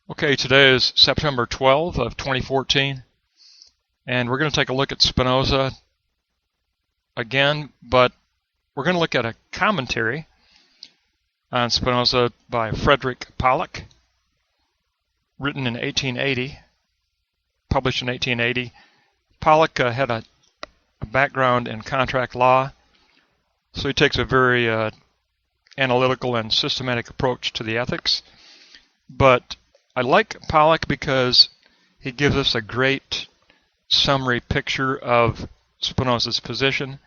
Okay, today is September 12th of 2014, and we're going to take a look at Spinoza again, but we're going to look at a commentary on Spinoza by Frederick Pollock, written in 1880, published in 1880. Pollock had a background in contract law, so he takes a very analytical and systematic approach to the ethics, but I like Pollock because he gives us a great summary picture of Spinoza's position,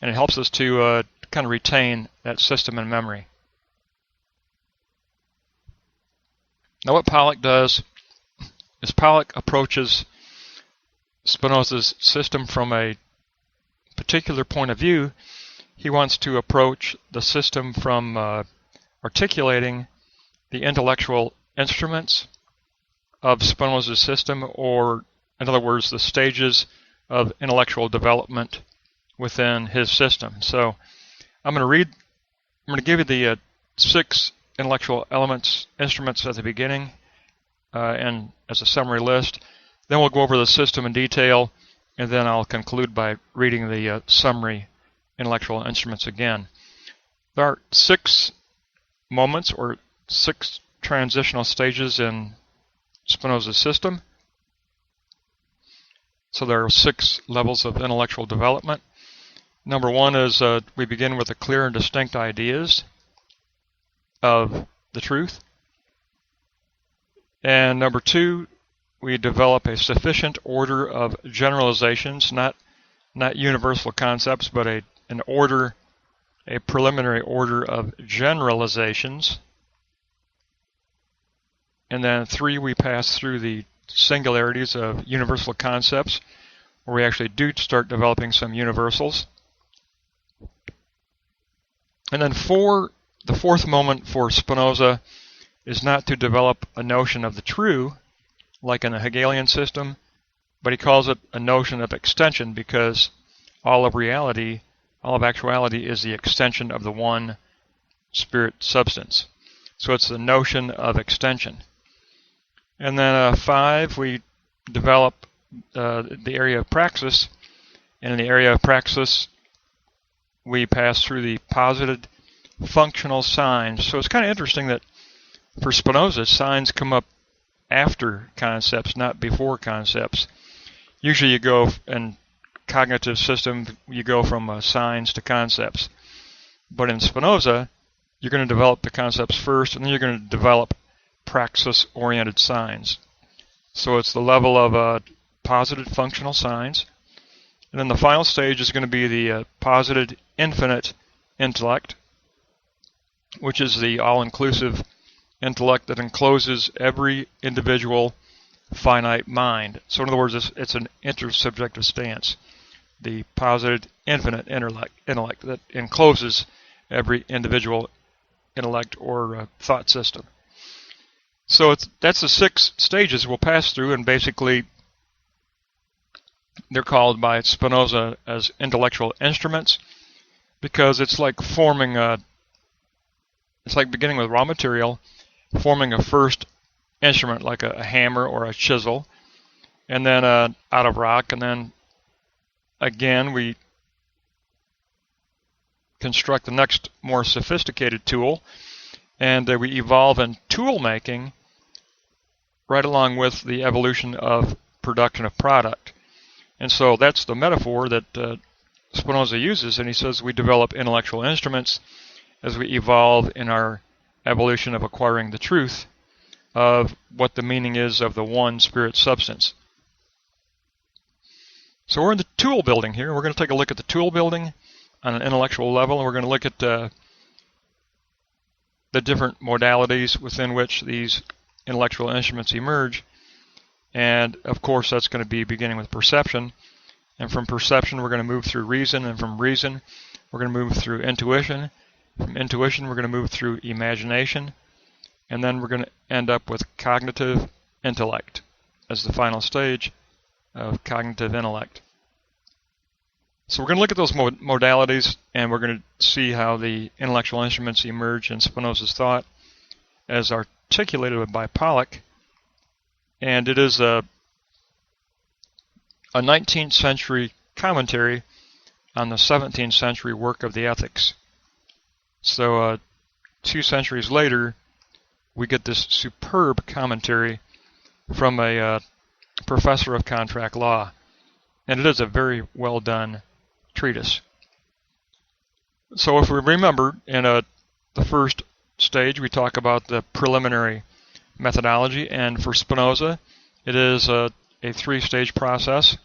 and it helps us to kind of retain that system in memory. Now what Pollock does is Pollock approaches Spinoza's system from a particular point of view. He wants to approach the system from articulating the intellectual instruments of Spinoza's system, or in other words, the stages of intellectual development within his system. So I'm going to give you the 6 intellectual instruments at the beginning and as a summary list. Then we'll go over the system in detail, and then I'll conclude by reading the summary intellectual instruments again. There are 6 moments or 6 transitional stages in Spinoza's system. So there are 6 levels of intellectual development. Number 1 is we begin with the clear and distinct ideas of the truth. And number 2, we develop a sufficient order of generalizations, not universal concepts, but a preliminary order of generalizations. And then 3, we pass through the singularities of universal concepts, where we actually do start developing some universals. And then 4, the 4th moment for Spinoza is not to develop a notion of the true, like in the Hegelian system, but he calls it a notion of extension, because all of reality, all of actuality is the extension of the one spirit substance. So it's the notion of extension. And then 5, we develop the area of praxis, and in the area of praxis we pass through the posited functional signs. So it's kind of interesting that for Spinoza, signs come up after concepts, not before concepts. Usually you go in cognitive system, you go from signs to concepts. But in Spinoza, you're going to develop the concepts first, and then you're going to develop praxis-oriented signs. So it's the level of posited functional signs. And then the final stage is going to be the posited infinite intellect, which is the all-inclusive intellect that encloses every individual finite mind. So in other words, it's an intersubjective stance. The posited infinite intellect that encloses every individual intellect or thought system. So that's the 6 stages we'll pass through, and basically they're called by Spinoza as intellectual instruments, because it's like it's like beginning with raw material, forming a first instrument like a hammer or a chisel, and then out of rock, and then again we construct the next more sophisticated tool, and we evolve in tool making right along with the evolution of production of product. And so that's the metaphor that Spinoza uses, and he says we develop intellectual instruments as we evolve in our evolution of acquiring the truth of what the meaning is of the one spirit substance. So we're in the tool building here. We're going to take a look at the tool building on an intellectual level, and we're going to look at the different modalities within which these intellectual instruments emerge. And of course that's going to be beginning with perception, and from perception we're going to move through reason, and from reason we're going to move through intuition. From intuition we're going to move through imagination, and then we're going to end up with cognitive intellect as the final stage of cognitive intellect. So we're going to look at those modalities, and we're going to see how the intellectual instruments emerge in Spinoza's thought as articulated by Pollock, and it is a 19th century commentary on the 17th century work of the ethics. So 2 centuries later, we get this superb commentary from a professor of contract law, and it is a very well done treatise. So if we remember, in the first stage we talk about the preliminary methodology, and for Spinoza it is a 3-stage process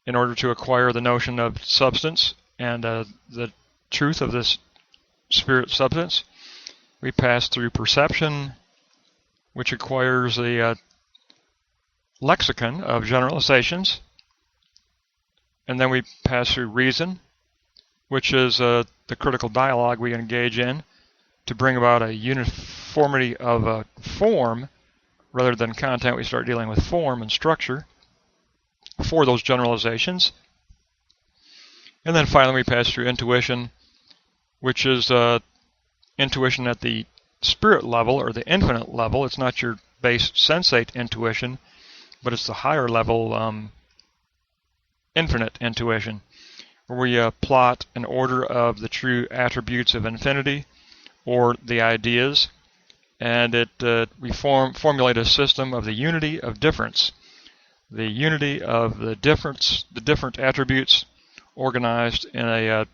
in order to acquire the notion of substance and the truth of this spirit substance. We pass through perception, which acquires a lexicon of generalizations, and then we pass through reason, which is the critical dialogue we engage in to bring about a uniformity of form rather than content. We start dealing with form and structure for those generalizations. And then finally we pass through intuition, which is intuition at the spirit level or the infinite level. It's not your base sensate intuition, but it's the higher level infinite intuition, where we plot an order of the true attributes of infinity, or the ideas, and we formulate a system of the unity of difference, the unity of the different attributes organized in a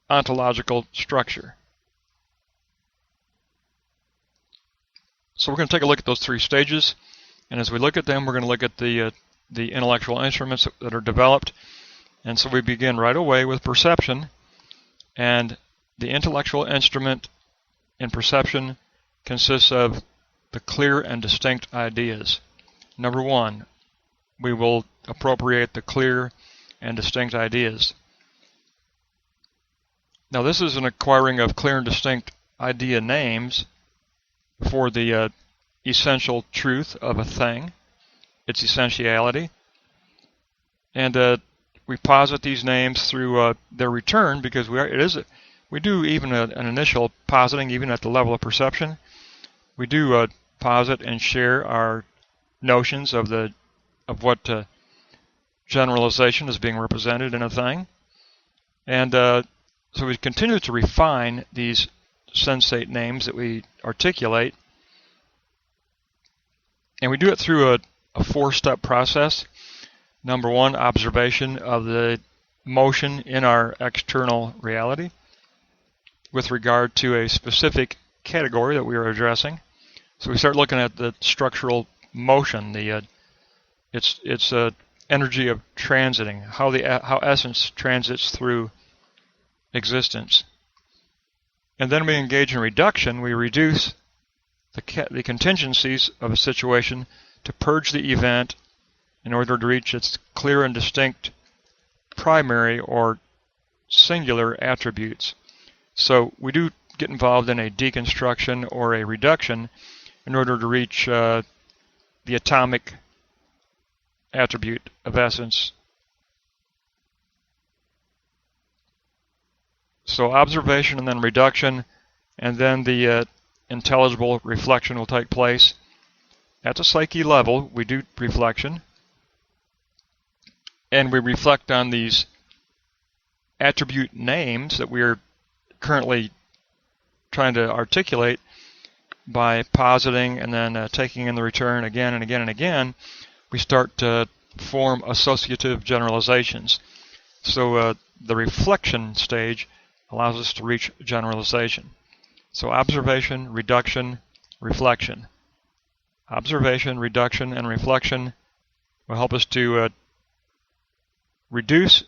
ontological structure. So we're going to take a look at those 3 stages, and as we look at them, we're going to look at the intellectual instruments that are developed. And so we begin right away with perception, and the intellectual instrument in perception consists of the clear and distinct ideas. Number 1, we will appropriate the clear and distinct ideas. Now this is an acquiring of clear and distinct idea names for the essential truth of a thing, its essentiality, and we posit these names through their return, because we do even an initial positing, even at the level of perception. We do posit and share our notions of what generalization is being represented in a thing, and so we continue to refine these sensate names that we articulate, and we do it through a 4-step process. Number 1, observation of the motion in our external reality with regard to a specific category that we are addressing. So we start looking at the structural motion, its energy of transiting, how essence transits through existence. And then we engage in reduction. We reduce the contingencies of a situation to purge the event in order to reach its clear and distinct primary or singular attributes. So we do get involved in a deconstruction or a reduction in order to reach the atomic attribute of essence. So observation and then reduction, and then the intelligible reflection will take place. At the psyche level, we do reflection, and we reflect on these attribute names that we are currently trying to articulate by positing and then taking in the return again and again and again. We start to form associative generalizations. So the reflection stage allows us to reach generalization. So observation, reduction, reflection. Observation, reduction, and reflection will help us to reduce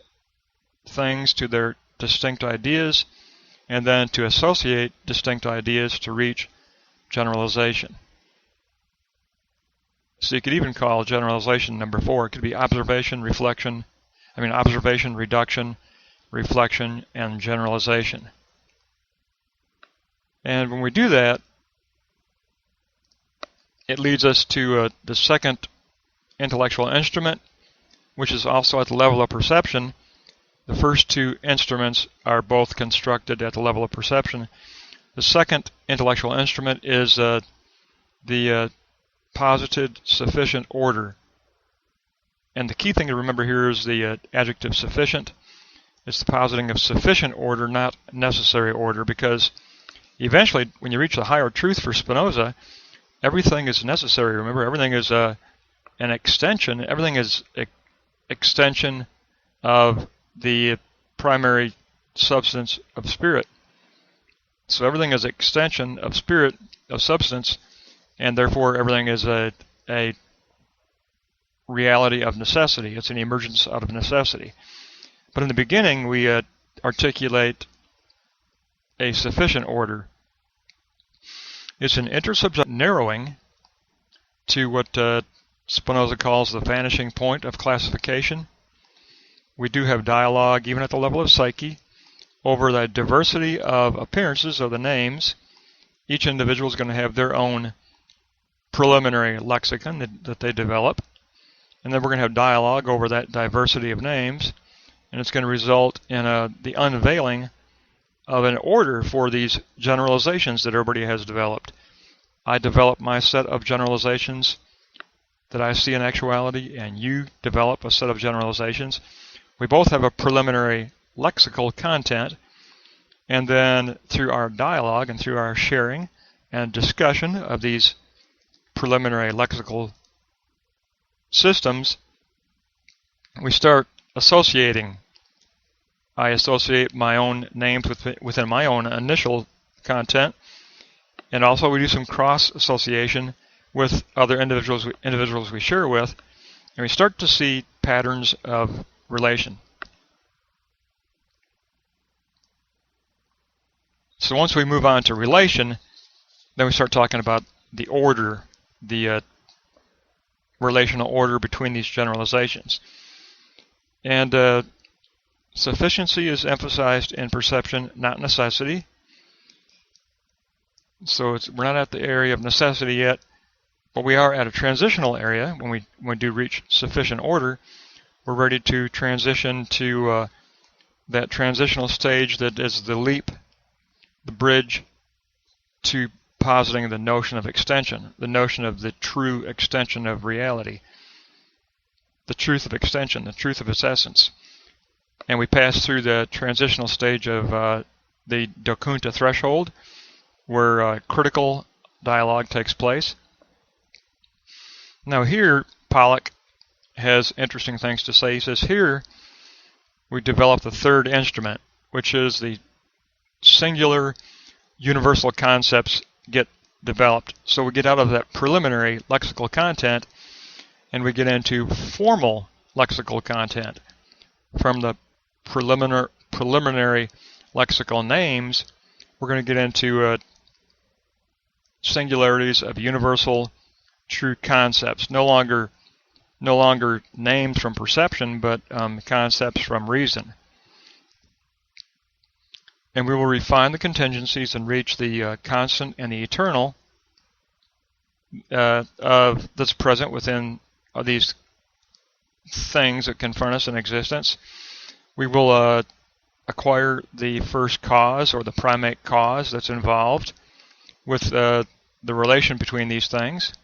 things to their distinct ideas, and then to associate distinct ideas to reach generalization. So you could even call generalization number 4. It could be observation, reduction, reflection, and generalization. And when we do that, it leads us to the second intellectual instrument, which is also at the level of perception. The first 2 instruments are both constructed at the level of perception. The second intellectual instrument is the posited sufficient order. And the key thing to remember here is the adjective sufficient. It's the positing of sufficient order, not necessary order, because eventually, when you reach the higher truth for Spinoza, everything is necessary. Remember, everything is an extension. Everything is extension of the primary substance of spirit. So everything is extension of spirit, of substance, and therefore everything is a reality of necessity. It's an emergence out of necessity. But in the beginning, we articulate a sufficient order. It's an intersubjective narrowing to what Spinoza calls the vanishing point of classification. We do have dialogue, even at the level of psyche, over the diversity of appearances of the names. Each individual is going to have their own preliminary lexicon that they develop. And then we're going to have dialogue over that diversity of names. And it's going to result in the unveiling of an order for these generalizations that everybody has developed. I develop my set of generalizations that I see in actuality, and you develop a set of generalizations. We both have a preliminary lexical content, and then through our dialogue and through our sharing and discussion of these preliminary lexical systems, we start associating. I associate my own names within my own initial content, and also we do some cross-association with other individuals we share with, and we start to see patterns of relation. So once we move on to relation, then we start talking about the order, the relational order between these generalizations. And sufficiency is emphasized in perception, not necessity. So we're not at the area of necessity yet, but we are at a transitional area. When we do reach sufficient order, we're ready to transition to that transitional stage that is the leap, the bridge to positing the notion of extension, the notion of the true extension of reality, the truth of extension, the truth of its essence. And we pass through the transitional stage of the Dokunta threshold, where critical dialogue takes place. Now here, Pollock has interesting things to say. He says here we develop the third instrument, which is the singular universal concepts get developed. So we get out of that preliminary lexical content and we get into formal lexical content. From the preliminary lexical names, we're going to get into singularities of universal true concepts. No longer names from perception, but concepts from reason. And we will refine the contingencies and reach the constant and the eternal that's present within these things that confront us in existence. We will acquire the first cause or the primate cause that's involved with the relation between these things.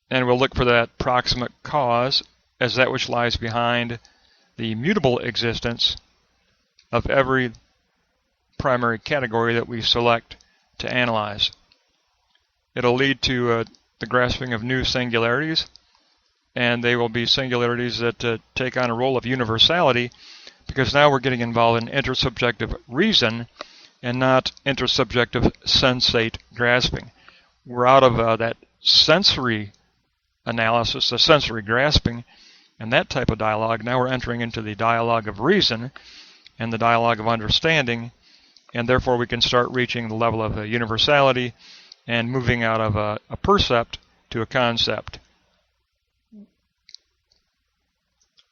And we'll look for that proximate cause as that which lies behind the mutable existence of every primary category that we select to analyze. It'll lead to the grasping of new singularities, and they will be singularities that take on a role of universality, because now we're getting involved in intersubjective reason and not intersubjective sensate grasping. We're out of that sensory analysis, the sensory grasping, and that type of dialogue. Now we're entering into the dialogue of reason and the dialogue of understanding, and therefore we can start reaching the level of universality and moving out of a percept to a concept.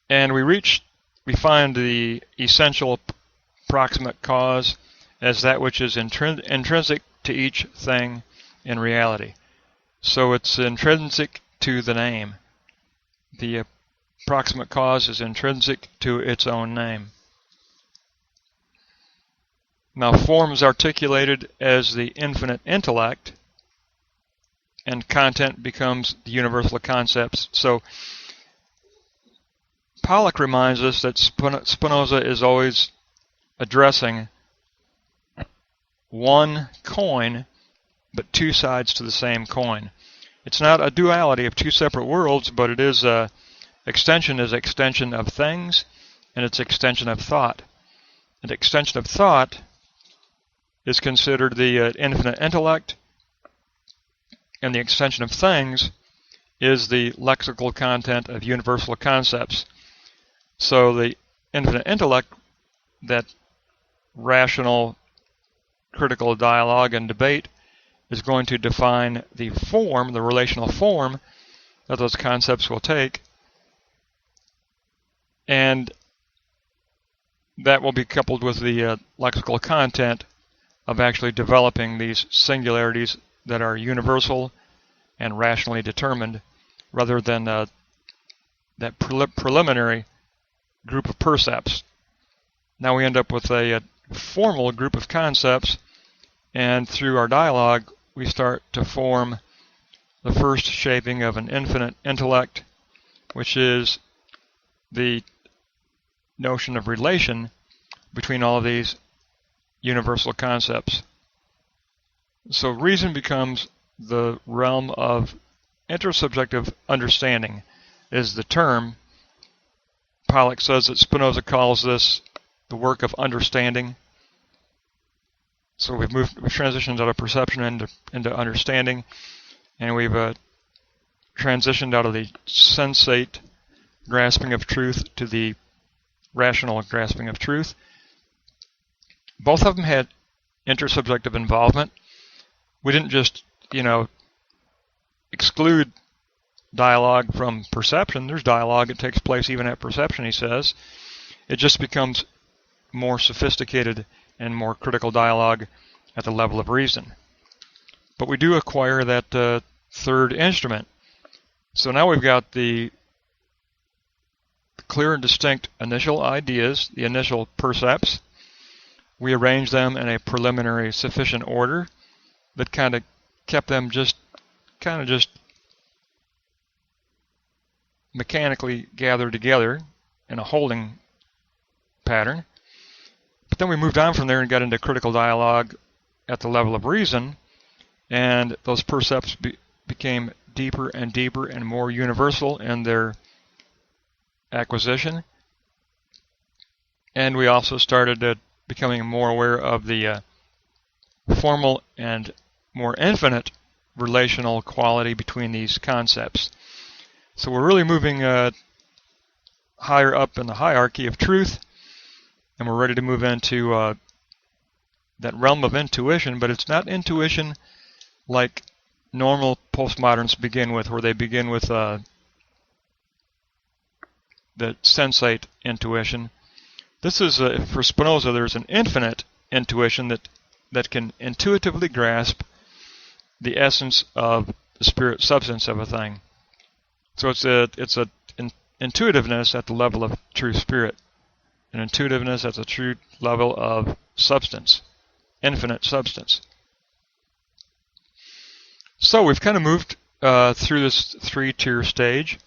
And we find the essential proximate cause as that which is intrinsic to each thing in reality. So it's intrinsic to the name. The proximate cause is intrinsic to its own name. Now, form is articulated as the infinite intellect, and content becomes the universal concepts. So Pollock reminds us that Spinoza is always addressing one coin, but two sides to the same coin. It's not a duality of two separate worlds, but it is extension is extension of things, and it's extension of thought. And extension of thought is considered the infinite intellect, and the extension of things is the lexical content of universal concepts. So the infinite intellect, that rational critical dialogue and debate, is going to define the form, the relational form that those concepts will take, and that will be coupled with the lexical content of actually developing these singularities that are universal and rationally determined, rather than that preliminary group of percepts. Now we end up with a formal group of concepts, and through our dialogue we start to form the first shaping of an infinite intellect, which is the notion of relation between all of these universal concepts. So reason becomes the realm of intersubjective understanding, is the term. Pollock says that Spinoza calls this the work of understanding. So we've transitioned out of perception into understanding, and we've transitioned out of the sensate grasping of truth to the rational grasping of truth. Both of them had intersubjective involvement. We didn't just, exclude dialogue from perception. There's dialogue that takes place even at perception, he says. It just becomes more sophisticated and more critical dialogue at the level of reason. But we do acquire that third instrument. So now we've got the clear and distinct initial ideas, the initial percepts. We arrange them in a preliminary sufficient order that kind of kept them just mechanically gathered together in a holding pattern. But then we moved on from there and got into critical dialogue at the level of reason, and those percepts became deeper and deeper and more universal in their acquisition. And we also started becoming more aware of the formal and more infinite relational quality between these concepts. So we're really moving higher up in the hierarchy of truth, and we're ready to move into that realm of intuition, but it's not intuition like normal postmoderns begin with, where they begin with the sensate intuition. This is, for Spinoza, there's an infinite intuition that can intuitively grasp the essence of the spirit substance of a thing. So it's a intuitiveness at the level of true spirit, an intuitiveness at the true level of substance, infinite substance. So we've kind of moved through this three-tier stage.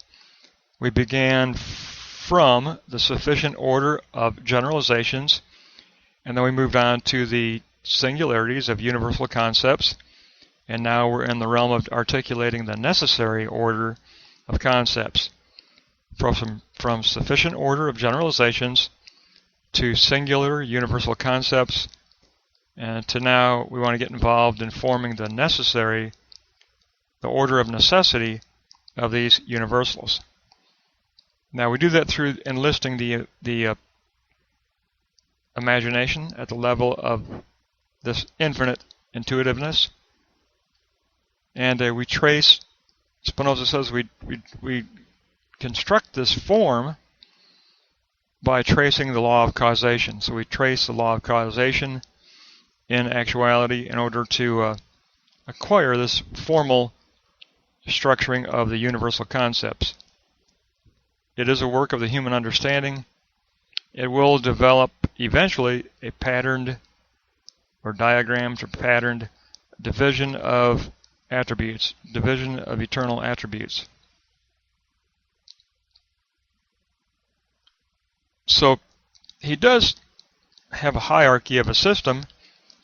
We began from the sufficient order of generalizations, and then we moved on to the singularities of universal concepts, and now we're in the realm of articulating the necessary order of concepts, from sufficient order of generalizations to singular universal concepts, and to now we want to get involved in forming the order of necessity of these universals. Now we do that through enlisting the imagination at the level of this infinite intuitiveness, and we trace. Spinoza says we construct this form by tracing the law of causation. So we trace the law of causation in actuality in order to acquire this formal structuring of the universal concepts. It is a work of the human understanding. It will develop eventually a patterned or diagrammed or patterned division of attributes, division of eternal attributes. So he does have a hierarchy of a system,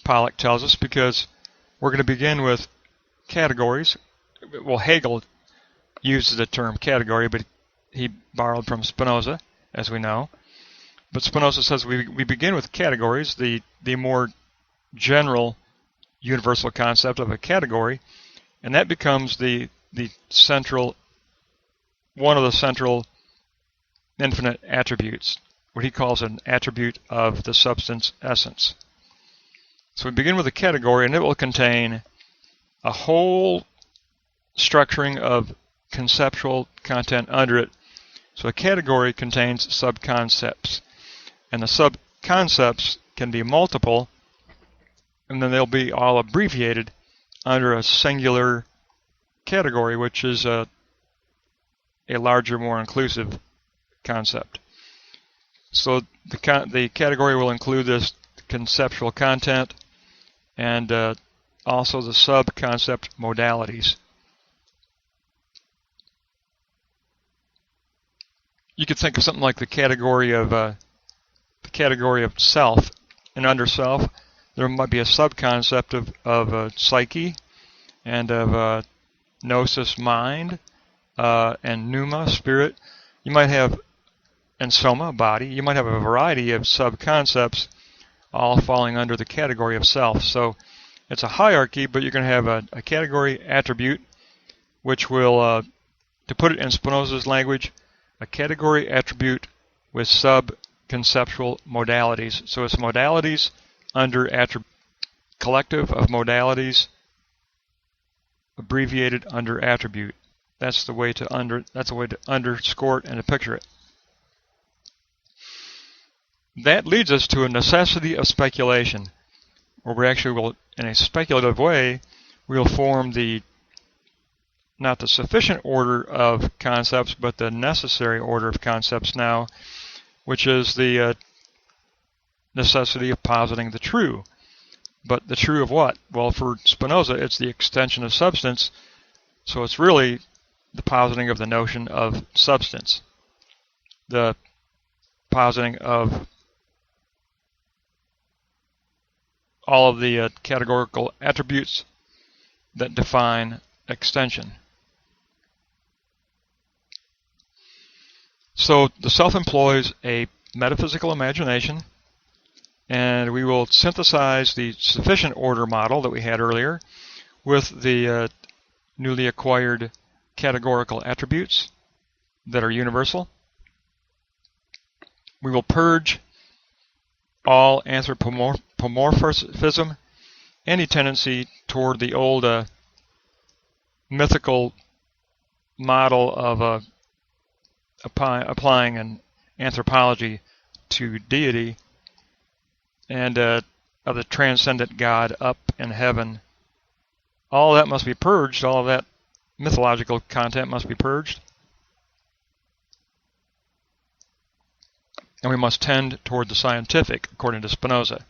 Pollock tells us, because we're going to begin with categories. Well, Hegel uses the term category, but he borrowed from Spinoza, as we know. But Spinoza says we begin with categories, the more general universal concept of a category, and that becomes the central, one of the central infinite attributes, what he calls an attribute of the substance essence. So we begin with a category, and it will contain a whole structuring of conceptual content under it. So a category contains subconcepts, and the subconcepts can be multiple, and then they'll be all abbreviated under a singular category, which is a larger, more inclusive concept. So the category will include this conceptual content and also the sub-concept modalities. You could think of something like the category of self, and under self there might be a sub-concept of psyche, and of gnosis, mind, and pneuma, spirit. You might have, and soma, body. You might have a variety of sub-concepts all falling under the category of self. So it's a hierarchy, but you're going to have a category attribute, which will, to put it in Spinoza's language, a category attribute with sub-conceptual modalities. So it's modalities under collective of modalities abbreviated under attribute. That's the way to underscore it and to picture it. That leads us to a necessity of speculation, where we actually will, in a speculative way, we'll form not the sufficient order of concepts, but the necessary order of concepts now, which is the necessity of positing the true. But the true of what? Well, for Spinoza, it's the extension of substance, so it's really the positing of the notion of substance, the positing of all of the categorical attributes that define extension. So the self employs a metaphysical imagination, and we will synthesize the sufficient order model that we had earlier with the newly acquired categorical attributes that are universal. We will purge all anthropomorphism, any tendency toward the old mythical model of applying an anthropology to deity, and of the transcendent God up in heaven. All that must be purged, all of that mythological content must be purged. And we must tend toward the scientific, according to Spinoza.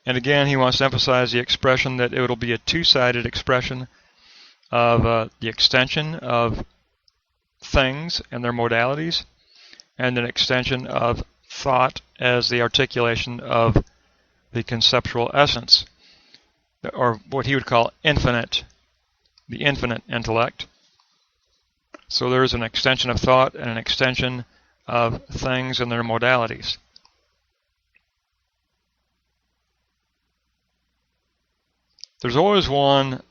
And again, he wants to emphasize the expression that it will be a two-sided expression of the extension of things and their modalities, and an extension of thought as the articulation of the conceptual essence, or what he would call infinite, the infinite intellect. So there is an extension of thought and an extension of things and their modalities. There's always one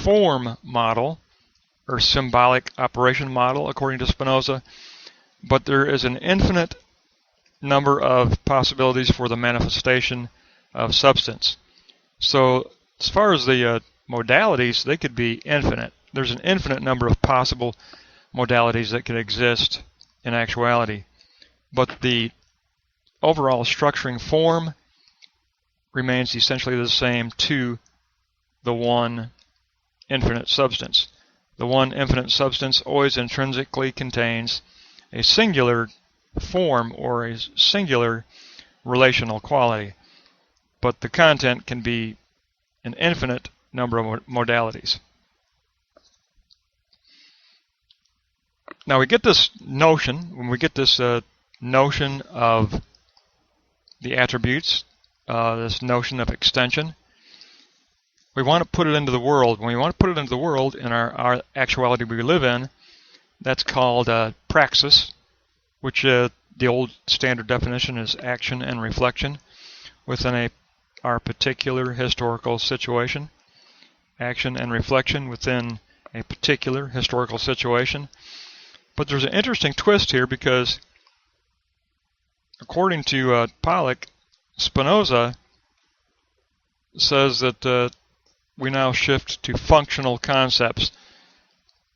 form model or symbolic operation model, according to Spinoza, but there is an infinite number of possibilities for the manifestation of substance. So as far as the modalities, they could be infinite. There's an infinite number of possible modalities that could exist in actuality, but the overall structuring form remains essentially the same to the one infinite substance. The one infinite substance always intrinsically contains a singular form or a singular relational quality, but the content can be an infinite number of modalities. Now we get this notion, when we get this notion of the attributes, this notion of extension, we want to put it into the world. When we want to put it into the world in our actuality we live in, that's called praxis, which the old standard definition is action and reflection within our particular historical situation. Action and reflection within a particular historical situation. But there's an interesting twist here, because according to Pollock, Spinoza says that we now shift to functional concepts.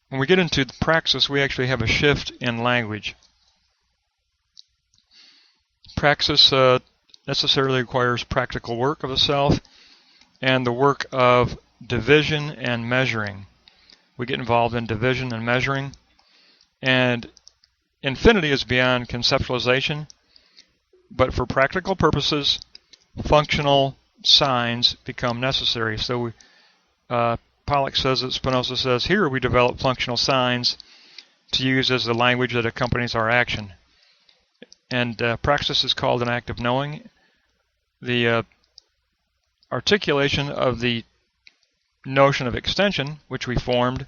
When we get into the praxis, we actually have a shift in language. Praxis necessarily requires practical work of the self and the work of division and measuring. We get involved in division and measuring, and infinity is beyond conceptualization, but for practical purposes, functional signs become necessary. So Pollock says that Spinoza says, here we develop functional signs to use as the language that accompanies our action. And praxis is called an act of knowing. The articulation of the notion of extension, which we formed,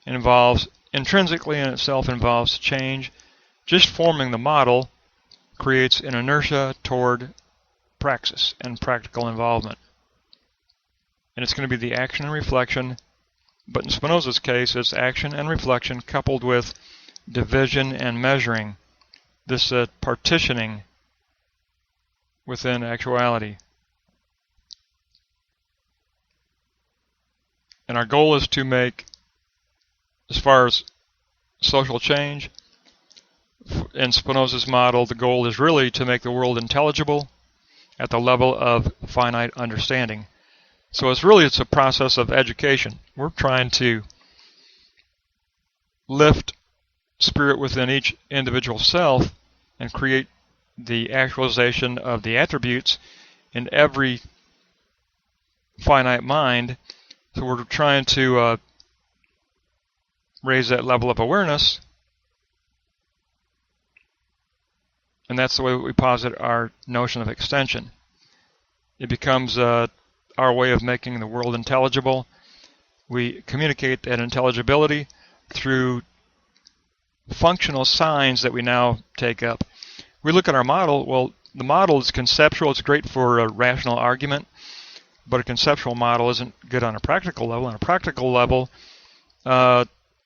intrinsically in itself involves change. Just forming the model creates an inertia toward praxis and practical involvement. And it's going to be the action and reflection, but in Spinoza's case, it's action and reflection coupled with division and measuring, this partitioning within actuality. And our goal is to make, as far as social change, in Spinoza's model, the goal is really to make the world intelligible at the level of finite understanding. So it's a process of education. We're trying to lift spirit within each individual self and create the actualization of the attributes in every finite mind. So we're trying to raise that level of awareness, and that's the way we posit our notion of extension. It becomes our way of making the world intelligible. We communicate that intelligibility through functional signs that we now take up. We look at our model. Well, the model is conceptual. It's great for a rational argument, but a conceptual model isn't good on a practical level. On a practical level,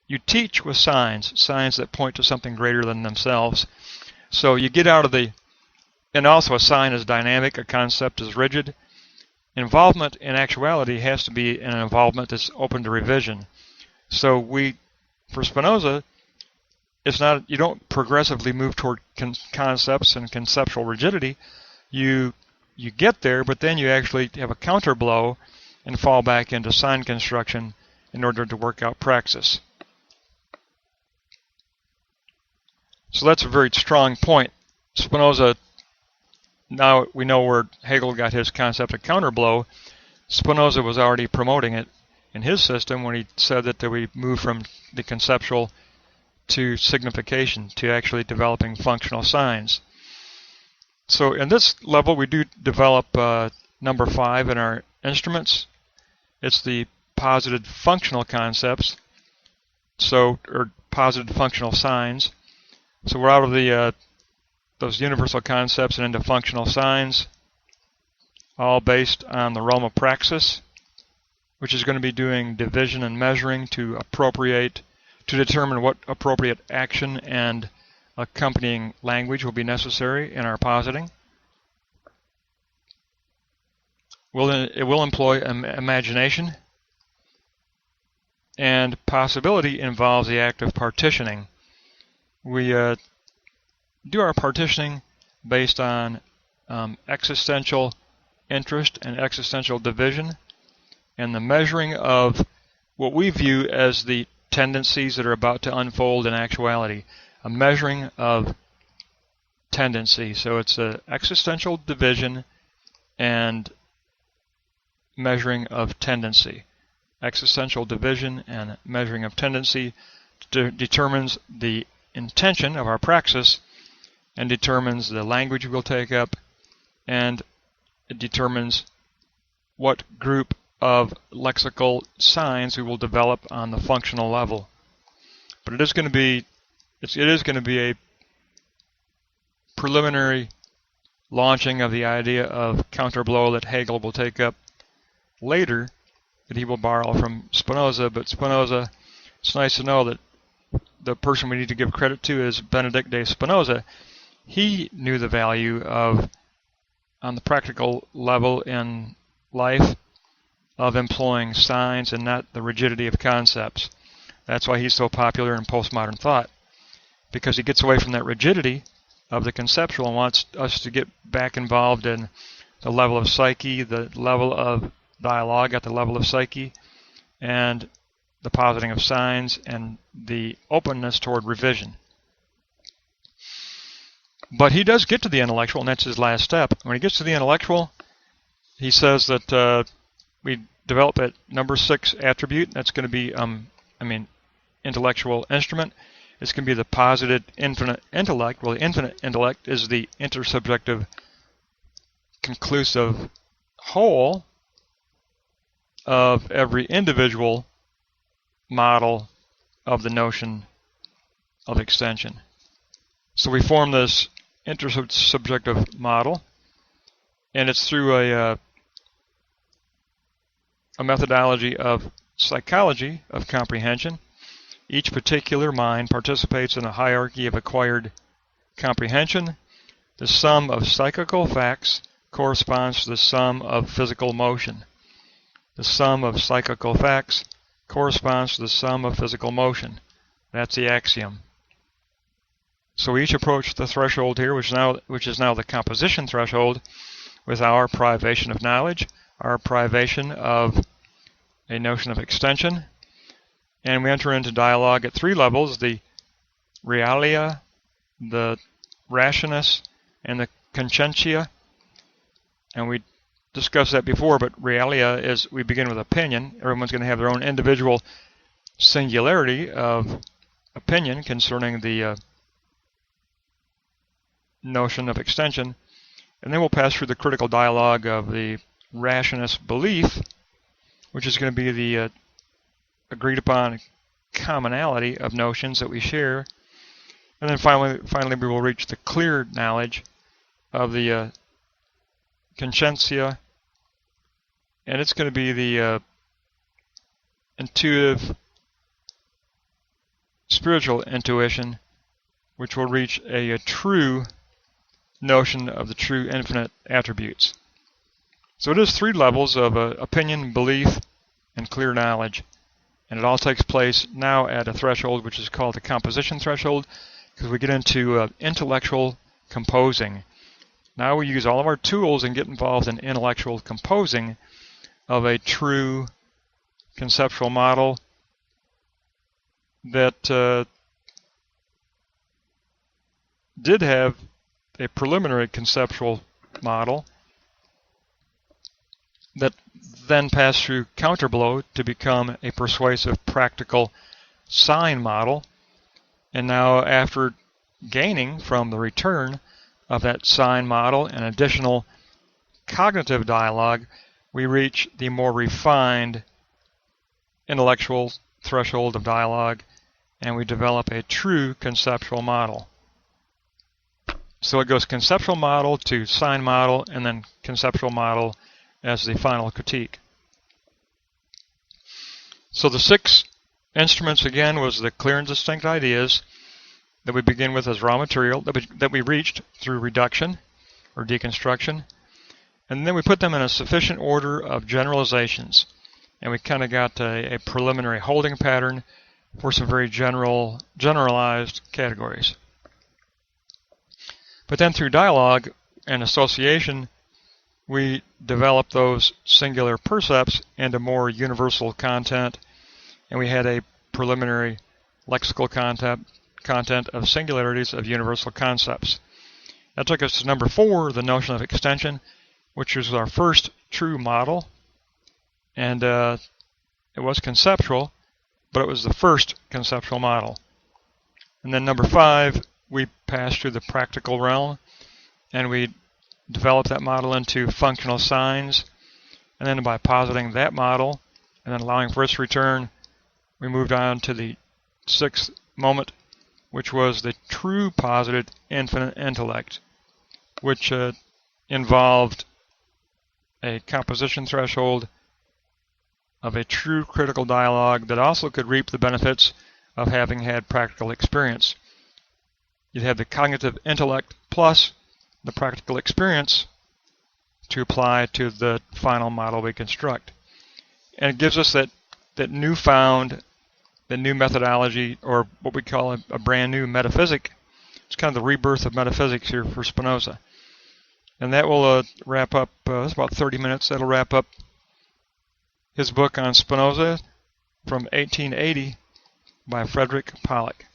you teach with signs that point to something greater than themselves. So you get out of and also a sign is dynamic, a concept is rigid. Involvement in actuality has to be an involvement that's open to revision. So for Spinoza, it's not, you don't progressively move toward concepts and conceptual rigidity. You get there, but then you actually have a counter blow and fall back into sign construction in order to work out praxis. So that's a very strong point. Spinoza, now we know where Hegel got his concept of counterblow. Spinoza was already promoting it in his system when he said that we move from the conceptual to signification, to actually developing functional signs. So in this level, we do develop number 5 in our instruments. It's the posited functional concepts, or posited functional signs. So we're out of those universal concepts and into functional signs, all based on the realm of praxis, which is going to be doing division and measuring to determine what appropriate action and accompanying language will be necessary in our positing. It will employ imagination, and possibility involves the act of partitioning. We do our partitioning based on existential interest and existential division, and the measuring of what we view as the tendencies that are about to unfold in actuality. A measuring of tendency. So it's an existential division and measuring of tendency. Existential division and measuring of tendency determines the intention of our praxis and determines the language we'll take up, and it determines what group of lexical signs we will develop on the functional level. But it is going to be a preliminary launching of the idea of counterblow that Hegel will take up later, that he will borrow from Spinoza. But Spinoza, it's nice to know that the person we need to give credit to is Benedict de Spinoza. He knew the value of, on the practical level in life, of employing signs and not the rigidity of concepts. That's why he's so popular in postmodern thought, because he gets away from that rigidity of the conceptual and wants us to get back involved in the level of psyche, the level of dialogue at the level of psyche, and the positing of signs, and the openness toward revision. But he does get to the intellectual, and that's his last step. When he gets to the intellectual, he says that we develop a number 6 attribute. That's going to be, intellectual instrument. It's going to be the posited infinite intellect. Well, the infinite intellect is the intersubjective conclusive whole of every individual model of the notion of extension. So we form this intersubjective model, and it's through a methodology of psychology of comprehension. Each particular mind participates in a hierarchy of acquired comprehension. The sum of psychical facts corresponds to the sum of physical motion. The sum of psychical facts corresponds to the sum of physical motion. That's the axiom. So we each approach the threshold here, which is now the composition threshold, with our privation of knowledge, our privation of a notion of extension, and we enter into dialogue at 3 levels: the realia, the rationis, and the conscientia. And we discussed that before, but realia is, we begin with opinion. Everyone's going to have their own individual singularity of opinion concerning the notion of extension. And then we'll pass through the critical dialogue of the rationis belief, which is going to be the agreed upon commonality of notions that we share. And then finally we will reach the clear knowledge of the conscientia, and it's going to be the intuitive spiritual intuition, which will reach a true notion of the true infinite attributes. So it is 3 levels of opinion, belief, and clear knowledge. And it all takes place now at a threshold which is called the composition threshold, because we get into intellectual composing. Now we use all of our tools and get involved in intellectual composing of a true conceptual model that did have a preliminary conceptual model that then passed through counterblow to become a persuasive practical sign model. And now, after gaining from the return of that sign model and additional cognitive dialogue, we reach the more refined intellectual threshold of dialogue, and we develop a true conceptual model. So it goes conceptual model to sign model, and then conceptual model as the final critique. So the 6 instruments, again, was the clear and distinct ideas that we begin with as raw material, that we reached through reduction or deconstruction. And then we put them in a sufficient order of generalizations. And we kind of got a preliminary holding pattern for some very generalized categories. But then through dialogue and association, we developed those singular percepts into more universal content, and we had a preliminary lexical content of singularities of universal concepts. That took us to number 4, the notion of extension, which was our first true model. And it was conceptual, but it was the first conceptual model. And then number 5, we passed through the practical realm, and we developed that model into functional signs. And then by positing that model and then allowing for its return, we moved on to the 6th moment, which was the true posited infinite intellect, which involved a composition threshold of a true critical dialogue that also could reap the benefits of having had practical experience. You'd have the cognitive intellect plus the practical experience to apply to the final model we construct. And it gives us that new methodology, or what we call a brand new metaphysic. It's kind of the rebirth of metaphysics here for Spinoza. And that will wrap up, it's about 30 minutes, that'll wrap up his book on Spinoza from 1880 by Frederick Pollock.